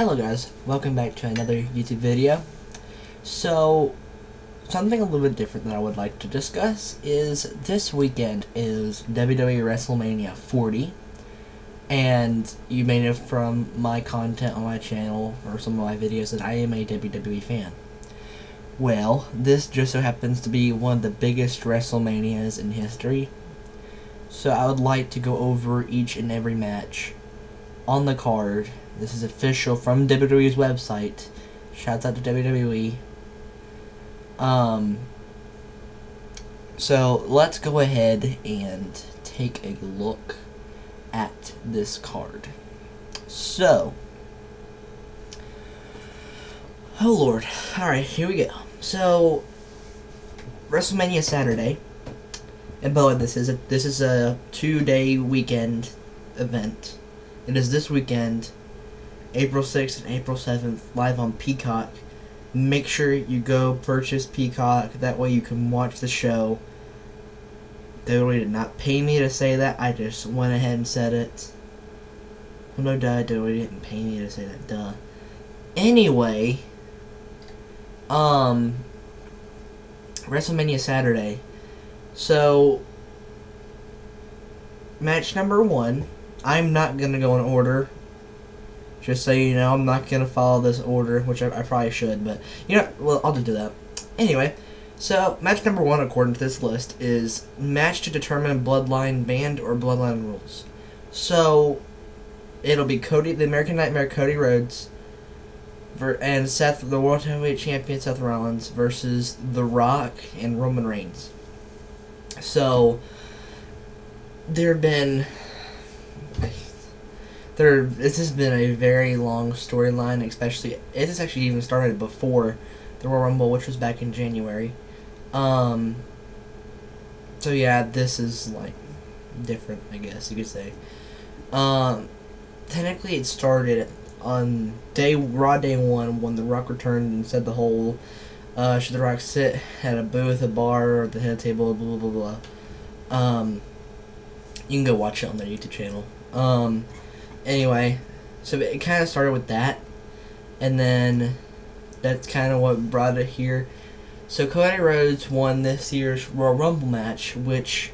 Hello guys, welcome back to another YouTube video. So, something a little bit different that I would like to discuss is this weekend is WWE Wrestlemania 40. And you may know from my content on my channel or some of my videos that I am a WWE fan. Well, this just so happens to be one of the biggest WrestleManias in history. So I would like to go over each and every match on the card. This is official from WWE's website. Shouts out to WWE. So let's go ahead and take a look at this card. So, oh Lord. Alright, here we go. So, WrestleMania Saturday. And by the way, this is a 2-day weekend event. It is this weekend, April 6th and April 7th, live on Peacock. Make sure you go purchase Peacock. That way you can watch the show. They really did not pay me to say that. I just went ahead and said it. Well, no, duh, they really didn't pay me to say that. Duh. Anyway, WrestleMania Saturday. So, match number 1. I'm not going to go in order. Just so you know, I'm not going to follow this order, which I probably should, but, you know, well, I'll just do that. Anyway, so, match number 1, according to this list, is match to determine Bloodline banned or Bloodline rules. So, it'll be the American Nightmare, Cody Rhodes, and the World Heavyweight Champion, Seth Rollins, versus The Rock and Roman Reigns. So, this has been a very long storyline, especially, it has actually even started before the Royal Rumble, which was back in January. So yeah, this is, like, different, I guess you could say. Technically it started on Raw Day 1 when The Rock returned and said the whole, should The Rock sit at a booth, a bar, or at the head table, blah, blah, blah, blah. You can go watch it on their YouTube channel. Anyway, so it kind of started with that, and then that's kind of what brought it here. So Cody Rhodes won this year's Royal Rumble match, okay,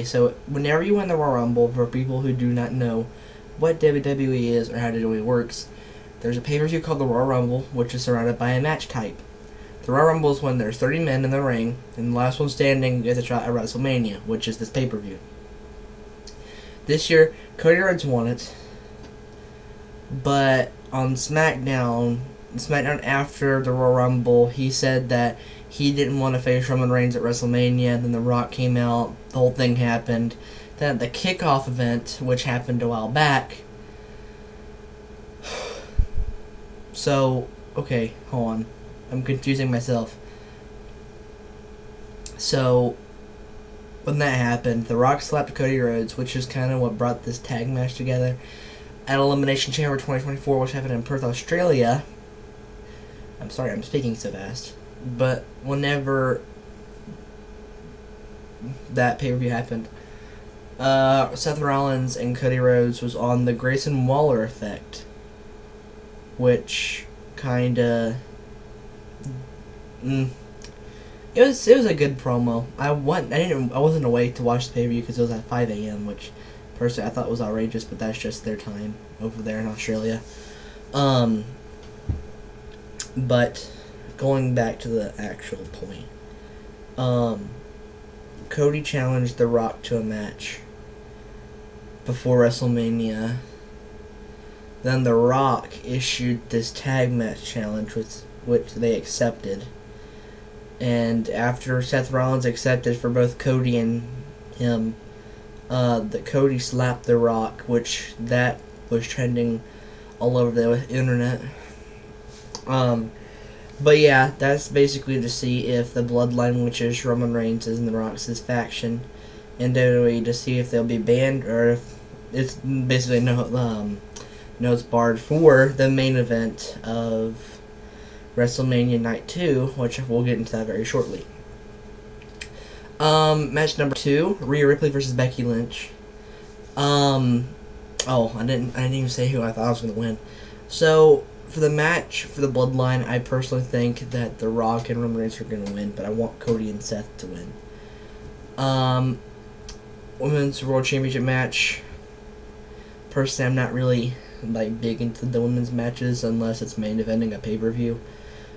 so whenever you win the Royal Rumble, for people who do not know what WWE is or how WWE works, there's a pay-per-view called the Royal Rumble, which is surrounded by a match type. The Royal Rumble is when there's 30 men in the ring, and the last one standing gets a shot at WrestleMania, which is this pay-per-view. This year, Cody Rhodes won it, but on SmackDown after the Royal Rumble, he said that he didn't want to face Roman Reigns at WrestleMania. Then The Rock came out, the whole thing happened. Then at the kickoff event, which happened a while back. So, okay, hold on. I'm confusing myself. So, when that happened, The Rock slapped Cody Rhodes, which is kind of what brought this tag match together, at Elimination Chamber 2024, which happened in Perth, Australia. I'm sorry, I'm speaking so fast. But whenever that pay-per-view happened, Seth Rollins and Cody Rhodes was on the Grayson Waller effect, which kinda It was a good promo. I wasn't awake to watch the pay-per-view because it was at 5 a.m., which personally I thought was outrageous, but that's just their time over there in Australia. But going back to the actual point, Cody challenged The Rock to a match before WrestleMania. Then The Rock issued this tag match challenge, which they accepted. And after Seth Rollins accepted for both Cody and him, that Cody slapped The Rock, which that was trending all over the internet. But yeah, that's basically to see if the Bloodline, which is Roman Reigns and The Rock's faction in WWE, to see if they'll be banned or if it's basically no it's barred for the main event of WrestleMania Night 2, which we'll get into that very shortly. Match number 2, Rhea Ripley versus Becky Lynch. Oh, I didn't even say who I thought was gonna win. So for the match for the Bloodline, I personally think that The Rock and Roman Reigns are gonna win, but I want Cody and Seth to win. Women's World Championship match. Personally, I'm not really like big into the women's matches unless it's main eventing a pay-per-view,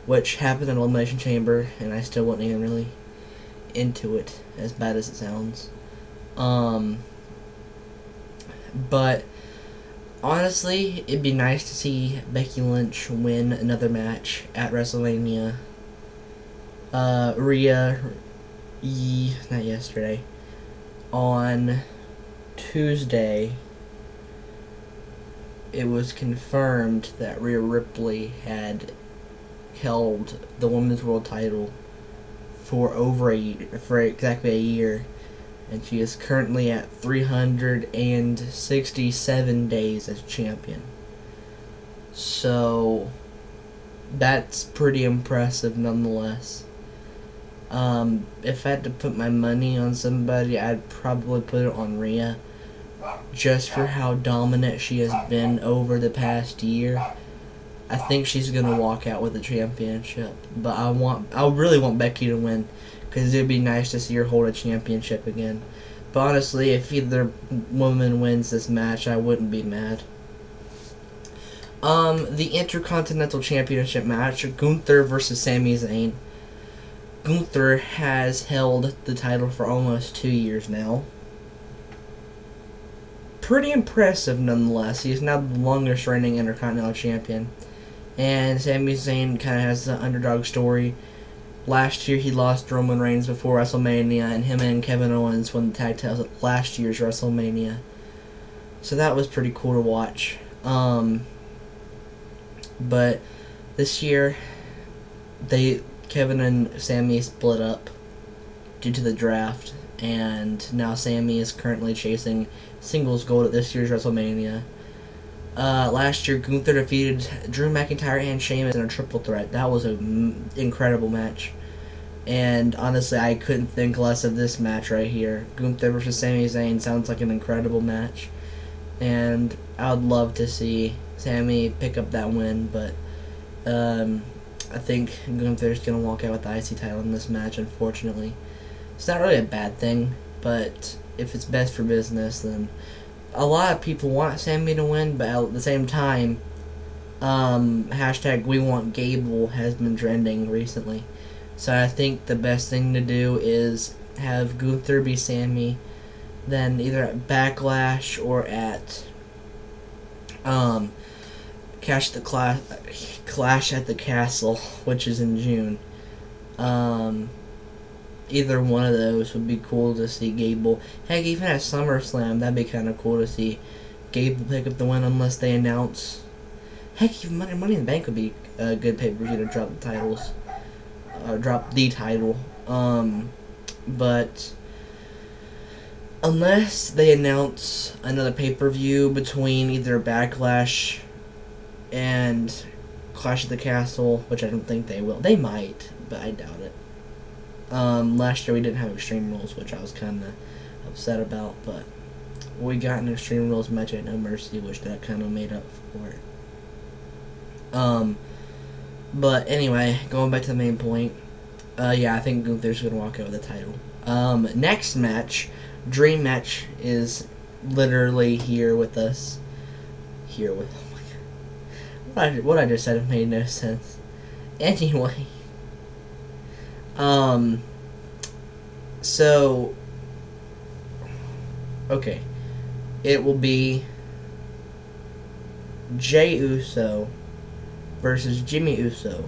which happened in Elimination Chamber, and I still wasn't even really into it, as bad as it sounds. But honestly, it'd be nice to see Becky Lynch win another match at WrestleMania. Not yesterday, on Tuesday, it was confirmed that Rhea Ripley had held the women's world title for exactly a year, and she is currently at 367 days as champion. So that's pretty impressive nonetheless. If I had to put my money on somebody, I'd probably put it on Rhea, just for how dominant she has been over the past year. I think she's gonna walk out with the championship, but I really want Becky to win, because it'd be nice to see her hold a championship again. But honestly, if either woman wins this match, I wouldn't be mad. The Intercontinental Championship match, Gunther versus Sami Zayn. Gunther has held the title for almost 2 years now. Pretty impressive nonetheless. He is now the longest reigning Intercontinental Champion. And Sami Zayn kind of has the underdog story. Last year he lost Roman Reigns before WrestleMania, and him and Kevin Owens won the tag titles at last year's WrestleMania. So that was pretty cool to watch. But this year, Kevin and Sami split up due to the draft, and now Sami is currently chasing singles gold at this year's WrestleMania. Last year, Gunther defeated Drew McIntyre and Sheamus in a triple threat. That was an incredible match. And honestly, I couldn't think less of this match right here. Gunther versus Sami Zayn sounds like an incredible match. And I would love to see Sami pick up that win, but I think Gunther's going to walk out with the IC title in this match, unfortunately. It's not really a bad thing, but if it's best for business, then a lot of people want Sami to win, but at the same time, hashtag We Want Gable has been trending recently. So I think the best thing to do is have Gunther be Sami, then either at Backlash or at Clash at the Castle, which is in June. Either one of those would be cool to see Gable. Heck, even at SummerSlam, that'd be kind of cool to see Gable pick up the win, unless they announce. Heck, even Money in the Bank would be a good pay-per-view to drop the titles. Drop the title. But unless they announce another pay-per-view between either Backlash and Clash at the Castle, which I don't think they will. They might, but I doubt it. Last year we didn't have Extreme Rules, which I was kind of upset about, but we got an Extreme Rules match at No Mercy, which that kind of made up for it. But anyway, going back to the main point, yeah, I think Gunther's going to walk out with the title. Next match, Dream Match, is literally here with us. Oh my god. What I just said made no sense. Anyway. So, okay. It will be Jey Uso versus Jimmy Uso.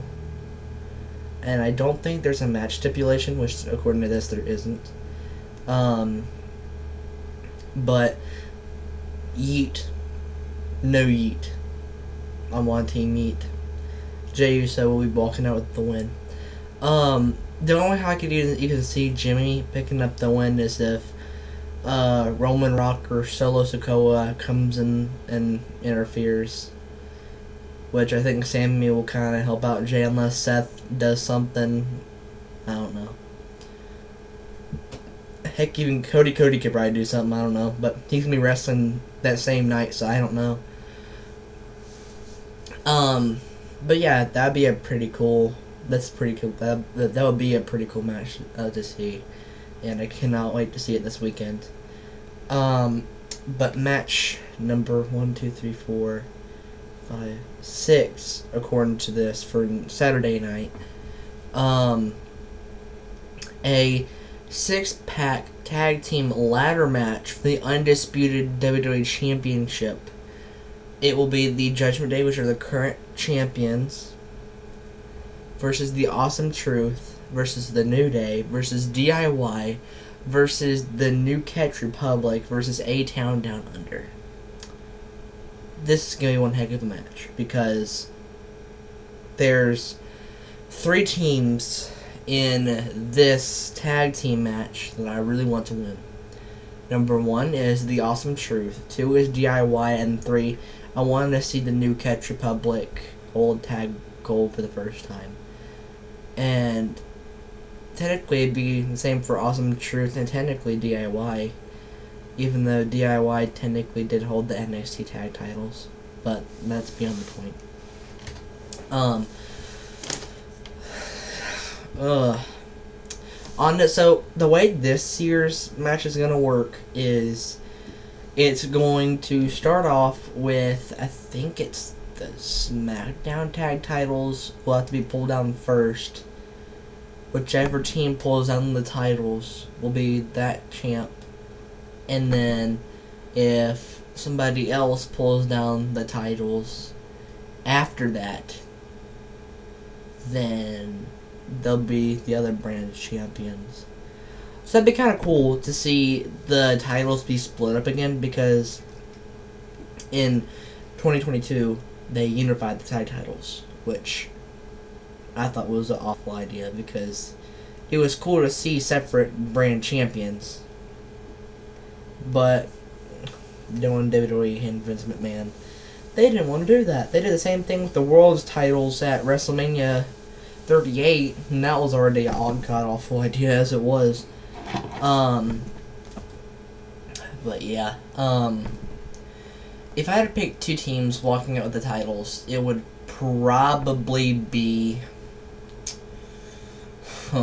And I don't think there's a match stipulation, which according to this there isn't. But yeet. No yeet. I'm on Team Yeet. Jey Uso will be walking out with the win. The only way I could even see Jimmy picking up the win is if Roman Rock or Solo Sikoa comes in and interferes, which I think Sami will kind of help out Jey unless Seth does something. I don't know. Heck, even Cody could probably do something. I don't know, but he's gonna be wrestling that same night, so I don't know. But yeah, that'd be a pretty cool. That's pretty cool. That would be a pretty cool match to see, and I cannot wait to see it this weekend. But match number 1, 2, 3, 4, 5, 6, according to this, for Saturday night. A 6-pack tag team ladder match for the undisputed WWE Championship. It will be the Judgment Day, which are the current champions, versus the Awesome Truth, versus the New Day, versus DIY, versus the New Catch Republic, versus A-Town Down Under. This is going to be one heck of a match, because there's 3 teams in this tag team match that I really want to win. Number 1 is the Awesome Truth, 2 is DIY, and 3, I wanted to see the New Catch Republic hold tag gold for the first time. And technically it'd be the same for Awesome Truth and technically DIY, even though DIY technically did hold the NXT tag titles, but that's beyond the point. So the way this year's match is gonna work is it's going to start off with, I think it's the SmackDown tag titles will have to be pulled down first. Whichever team pulls down the titles will be that champ. And then if somebody else pulls down the titles after that, then they'll be the other brand's champions. So that'd be kind of cool to see the titles be split up again, because in 2022 they unified the tag titles, which I thought was an awful idea, because it was cool to see separate brand champions. But knowing WWE and Vince McMahon, they didn't want to do that. They did the same thing with the world's titles at WrestleMania 38, and that was already an god-awful idea as it was. But yeah, if I had to pick 2 teams walking out with the titles, it would probably be, if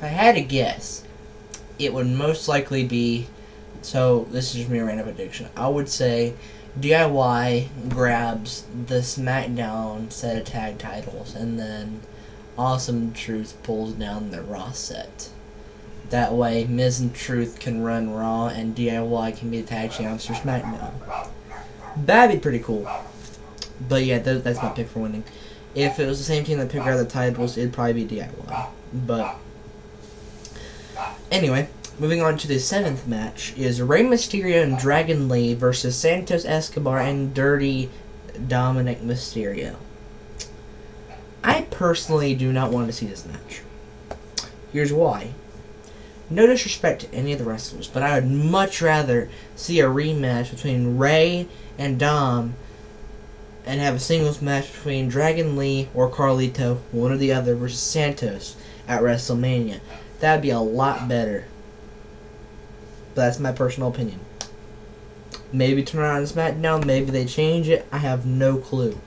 I had to guess, it would most likely be, so this is just me a random prediction, I would say DIY grabs the SmackDown set of tag titles, and then Awesome Truth pulls down the Raw set. That way, Miz and Truth can run Raw, and DIY can be the tag champs for SmackDown. That'd be pretty cool. But yeah, that's my pick for winning. If it was the same team that picked out the titles, it'd probably be DIY. But anyway, moving on to the 7th match is Rey Mysterio and Dragon Lee versus Santos Escobar and Dirty Dominic Mysterio. I personally do not want to see this match. Here's why. No disrespect to any of the wrestlers, but I would much rather see a rematch between Rey and Dom and have a singles match between Dragon Lee or Carlito, one or the other, versus Santos at WrestleMania. That'd be a lot better. But that's my personal opinion. Maybe turn around and SmackDown, maybe they change it, I have no clue.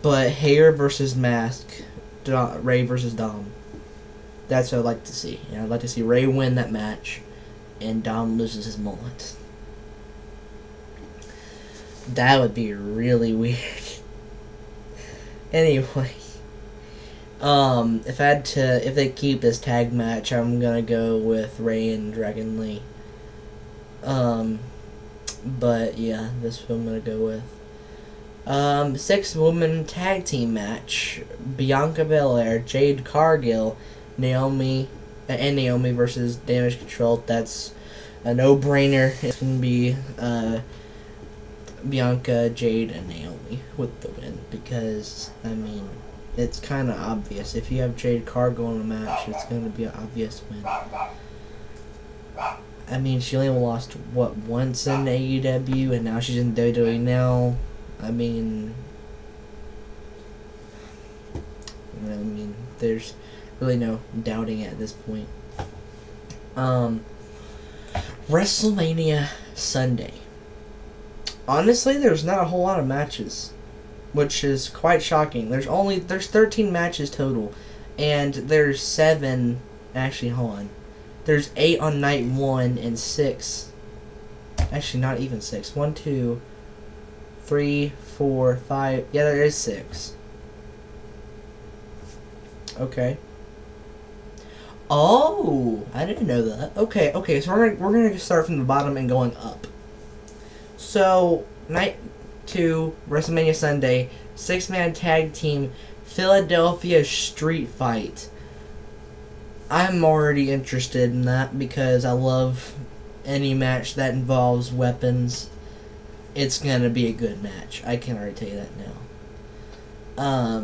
But hair versus mask, Rey versus Dom. That's what I'd like to see. And I'd like to see Rey win that match and Dom loses his mullet. That would be really weird. Anyway, if they keep this tag match, I'm gonna go with Rey and Dragon Lee. But yeah, this is what I'm gonna go with. 6-woman tag team match: Bianca Belair, Jade Cargill, Naomi versus Damage Control. That's a no-brainer. It's gonna be Bianca, Jade, and Naomi with the win, because I mean, it's kind of obvious. If you have Jade Cargill in a match, it's gonna be an obvious win. I mean, she only lost once in AEW, and now she's in WWE now. I mean, there's really no doubting it at this point. WrestleMania Sunday. Honestly, there's not a whole lot of matches, which is quite shocking. There's 13 matches total, and there's 7. Actually, hold on. There's 8 on night 1 and 6. Actually, not even 6. 1, 2, 3, 4, 5. Yeah, there is 6. Okay. Oh, I didn't know that. Okay. So we're gonna start from the bottom and going up. So night 2, WrestleMania Sunday, 6-man tag team, Philadelphia Street Fight. I'm already interested in that because I love any match that involves weapons. It's gonna be a good match. I can already tell you that now.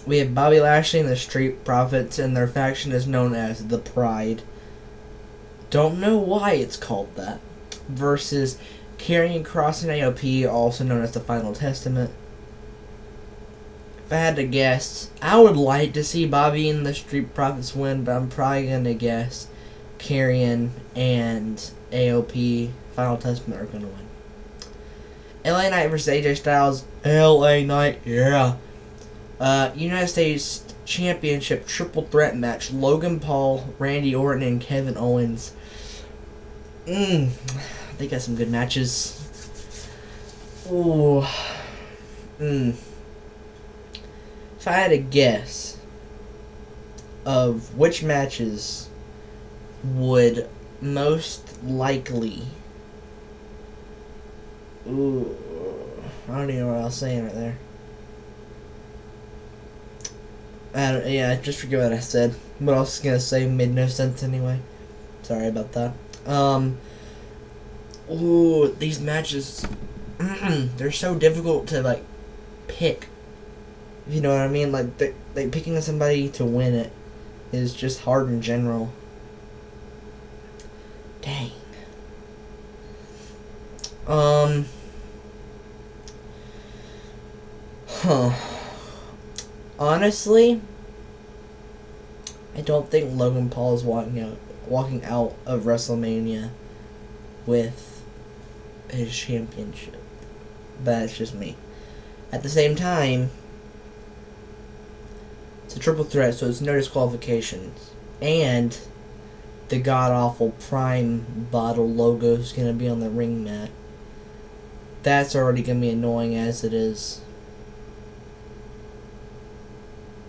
We have Bobby Lashley and the Street Profits, and their faction is known as the Pride. Don't know why it's called that. Versus Karrion Kross and AOP, also known as the Final Testament. If I had to guess, I would like to see Bobby and the Street Profits win, but I'm probably going to guess Karrion and AOP, Final Testament, are going to win. LA Knight versus AJ Styles. LA Knight, yeah. United States Championship Triple Threat match. Logan Paul, Randy Orton, and Kevin Owens. They got some good matches. Ooh. If I had a guess of which matches would most likely... Ooh. I don't even know what I was saying right there. I just forget what I said. What I was gonna say made no sense anyway. Sorry about that. Ooh, these matches, they're so difficult to, like, pick. You know what I mean? Like, picking somebody to win it is just hard in general. Dang. Honestly, I don't think Logan Paul is walking out of WrestleMania with his championship. That's just me. At the same time, it's a triple threat, so it's no disqualifications. And the god-awful Prime bottle logo is going to be on the ring mat. That's already going to be annoying as it is.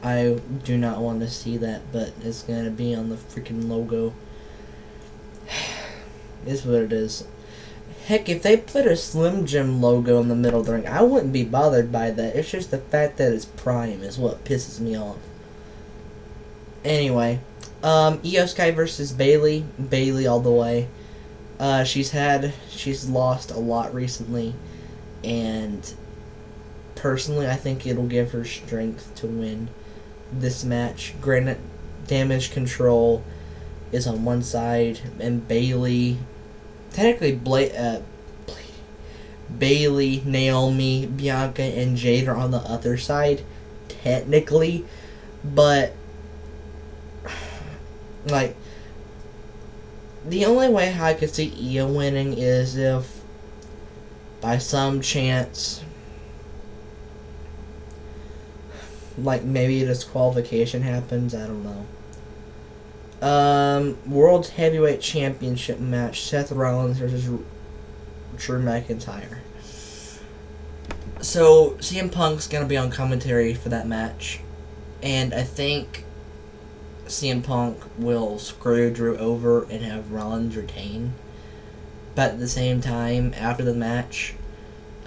I do not want to see that, but it's going to be on the freaking logo. It's what it is. Heck, if they put a Slim Jim logo in the middle of the ring, I wouldn't be bothered by that. It's just the fact that it's Prime is what pisses me off. Anyway, Io Sky versus Bayley. Bayley all the way. She's lost a lot recently, and personally, I think it'll give her strength to win this match. Granted, Damage Control is on one side, and Bayley, technically Bayley, Naomi, Bianca, and Jade are on the other side, technically, but like, the only way I could see Io winning is if by some chance, like, maybe a disqualification happens, I don't know. World Heavyweight Championship match, Seth Rollins versus Drew McIntyre. So, CM Punk's gonna be on commentary for that match, and I think CM Punk will screw Drew over and have Rollins retain. But at the same time, after the match,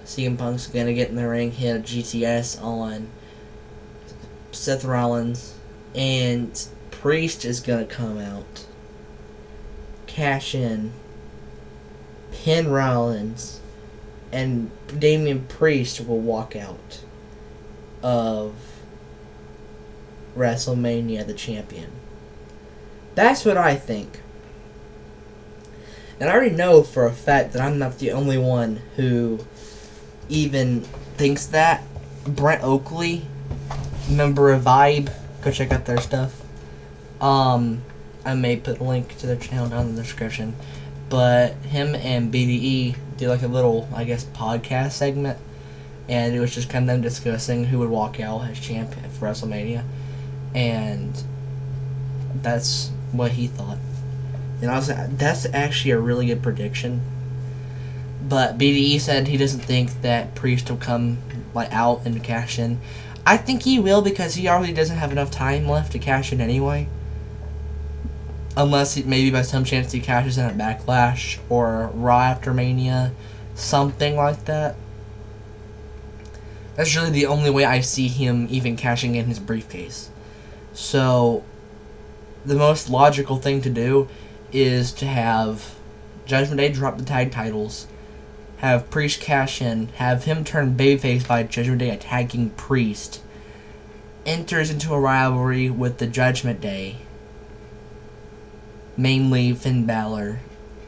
CM Punk's gonna get in the ring, hit a GTS on Seth Rollins, and Priest is gonna come out, cash in, pin Rollins, and Damian Priest will walk out of WrestleMania the champion. That's what I think. And I already know for a fact that I'm not the only one who even thinks that. Brent Oakley, member of Vibe, Go check out their stuff. I may put a link to their channel down in the description. But him and BDE did like a little, I guess, podcast segment. And it was just kind of them discussing who would walk out as champion for WrestleMania. And that's what he thought. And that's actually a really good prediction. But BDE said he doesn't think that Priest will come out and cash in. I think he will, because he already doesn't have enough time left to cash in anyway. Unless maybe by some chance he cashes in at Backlash or Raw after Mania. Something like that. That's really the only way I see him even cashing in his briefcase. So, the most logical thing to do is to have Judgment Day drop the tag titles, have Priest cash in, have him turn babyface by Judgment Day attacking Priest, enters into a rivalry with the Judgment Day, mainly Finn Balor,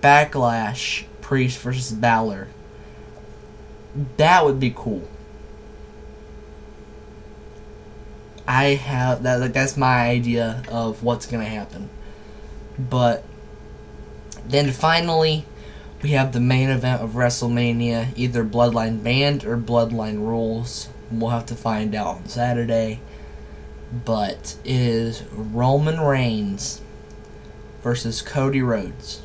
Backlash, Priest versus Balor. That would be cool. That's my idea of what's gonna happen. But then finally, we have the main event of WrestleMania, either Bloodline Banned or Bloodline Rules. We'll have to find out on Saturday. But it is Roman Reigns versus Cody Rhodes.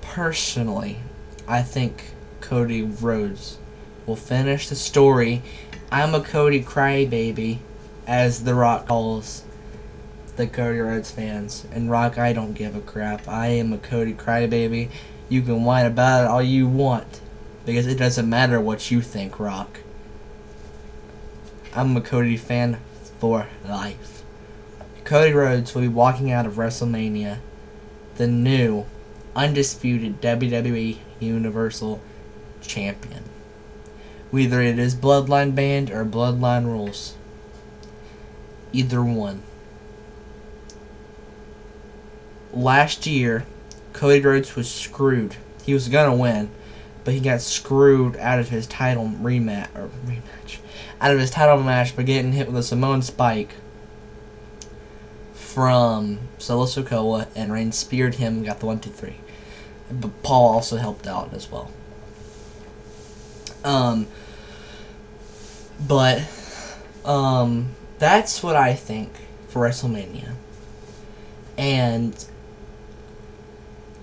Personally, I think Cody Rhodes will finish the story. I'm a Cody crybaby, as The Rock calls the Cody Rhodes fans. And Rock, I don't give a crap. I am a Cody crybaby. You can whine about it all you want, because it doesn't matter what you think, Rock. I'm a Cody fan for life. Cody Rhodes will be walking out of WrestleMania the new, undisputed WWE Universal Champion. Whether it is Bloodline Banned or Bloodline Rules. Either one. Last year, Cody Rhodes was screwed. He was gonna win, but he got screwed out of his title rematch. Out of his title match by getting hit with a Samoan Spike from Solo Sikoa, and Reigns speared him and got the 1-2-3. But Paul also helped out as well. That's what I think for WrestleMania. And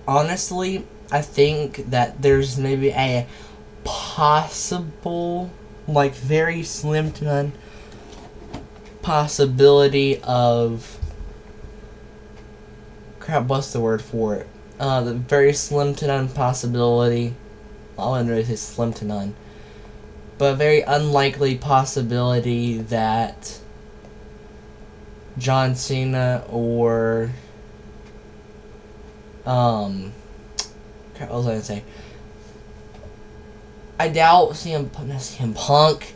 honestly, I think that there's maybe a possible, very slim to none possibility of, what's the word for it? The very slim to none possibility, I wouldn't really say slim to none, but a very unlikely possibility that John Cena or what was I gonna say? I doubt CM Punk.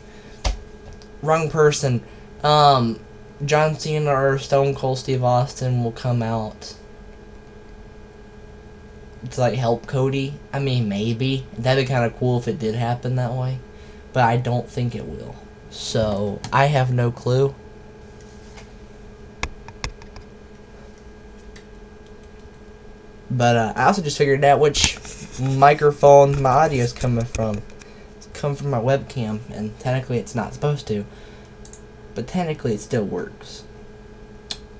Wrong person. John Cena or Stone Cold Steve Austin will come out to help Cody. I mean, maybe. That'd be kind of cool if it did happen that way. But I don't think it will. So, I have no clue. But I also just figured out which microphone my audio is coming from. It's coming from my webcam, and technically it's not supposed to. But technically it still works.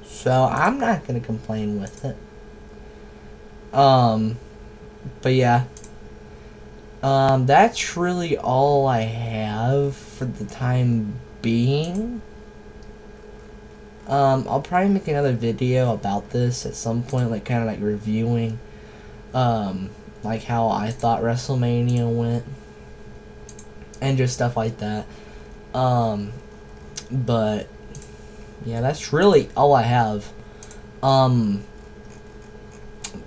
So, I'm not going to complain with it. But yeah. That's really all I have for the time being. I'll probably make another video about this at some point, reviewing, how I thought WrestleMania went, and just stuff like that. But, yeah, that's really all I have. I'm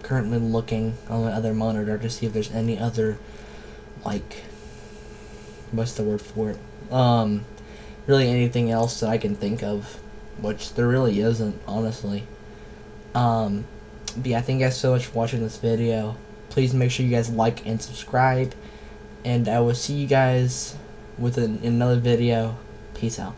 currently looking on my other monitor to see if there's any other, what's the word for it? Really anything else that I can think of, which there really isn't, honestly. But yeah, thank you guys so much for watching this video. Please make sure you guys like and subscribe, and I will see you guys with another video. Peace out.